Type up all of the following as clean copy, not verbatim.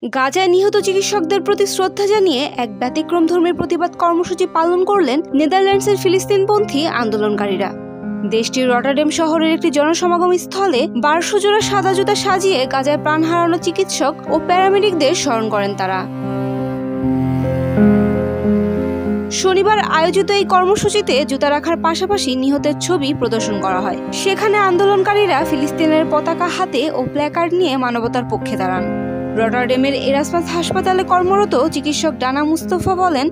গাজায় নিহত চিকিৎসকদের প্রতি শ্রদ্ধা জানিয়ে এক ব্যতিক্রমধর্মী প্রতিবাদ কর্মসূচি পালন করলেন নেদারল্যান্ডসের ফিলিস্তিনপন্থী আন্দোলনকারীরা। দেশটির রটারডাম শহরের একটি জনসমাগম স্থলে 1200 জোড়া সাদা জুতা সাজিয়ে গাজায় প্রাণ হারানো চিকিৎসক ও প্যারামেডিকদের স্মরণ করেন তারা। শনিবার আয়োজিত এই কর্মসূচিতে জুতা রাখার পাশাপাশি নিহতের ছবি প্রদর্শন করা হয়। সেখানে আন্দোলনকারীরা ফিলিস্তিনের পতাকা হাতে ও প্ল্যাকার্ড নিয়ে মানবতার পক্ষে দাঁড়ান। রটারডামের এরাসমাস হাসপাতালে কর্মরত চিকিৎসক ডানা মুস্তফা বলেন,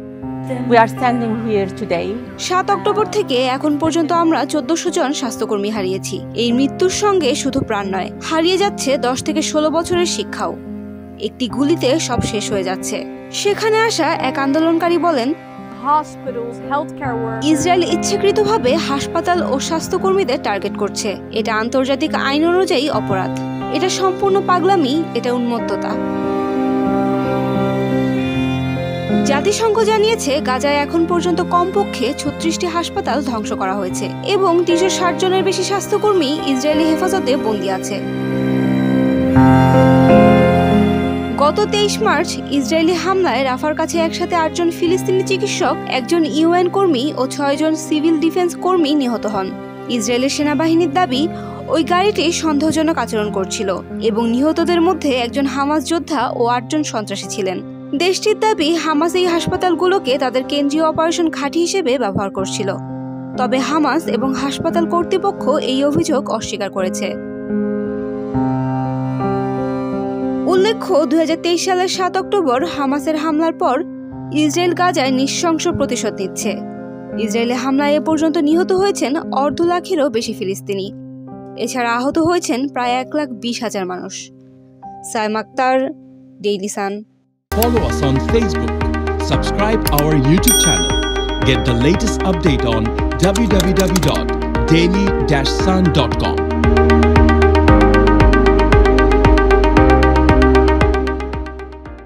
We are standing here today. 7 October থেকে এখন পর্যন্ত আমরা 1400 জন স্বাস্থ্যকর্মী হারিয়েছি। এই মৃত্যুর সঙ্গে শুধু প্রাণ নয়, হারিয়ে যাচ্ছে 10 থেকে 16 বছরের শিক্ষাও। একটি গুলিতে সব শেষ হয়ে যাচ্ছে। সেখানে আসা এক আন্দোলনকারী বলেন, ইসরায়েল ইচ্ছাকৃতভাবে হাসপাতাল ও স্বাস্থ্যকর্মীদের টার্গেট করছে। এটা আন্তর্জাতিক আইন অনুযায়ী অপরাধ। এটা সম্পূর্ণ পাগলামি, এটা উন্মত্ততা। জাতিসংঘ জানিয়েছে গাজায় এখন পর্যন্ত কমপক্ষে 36টি হাসপাতাল ধ্বংস করা হয়েছে এবং 360 জনের বেশি স্বাস্থ্যকর্মী ইসরায়েলি হেফাজতে বন্দী আছে। গত 23 মার্চ ইসরায়েলি হামলায় রাফার কাছে একসাথে 8 জন ফিলিস্তিনি চিকিৎসক, 1 জন ইউএন কর্মী ও 6 জন সিভিল ডিফেন্স কর্মী নিহত হন। ইসরায়েলের সেনাবাহিনীর দাবি, ওই গাড়িটি সন্দেহজনক আচরণ করছিল এবং নিহতদের মধ্যে একজন হামাস যোদ্ধা ও 8 জন সন্ত্রাসী ছিলেন। দেশটির দাবি, হামাস এই হাসপাতালগুলোকে তাদের কেন্দ্রীয় অপারেশন ঘাঁটি হিসেবে ব্যবহার করছিল। তবে হামাস এবং হাসপাতাল কর্তৃপক্ষ এই অভিযোগ অস্বীকার করেছে। উল্লেখ্য, 2023 সালের 7 অক্টোবর হামাসের হামলার পর ইসরায়েল গাজায় নৃশংস প্রতিশোধ নিচ্ছে। ইসরায়েলি হামলায় এ পর্যন্ত নিহত হয়েছেন 1.5 লাখেরও বেশি ফিলিস্তিনি। এছাড়া আহত হয়েছেন প্রায় 1,20,000 মানুষ। Saima Akter, Daily Sun. Follow us on Facebook. Subscribe our YouTube channel. Get the latest update on www.daily-sun.com.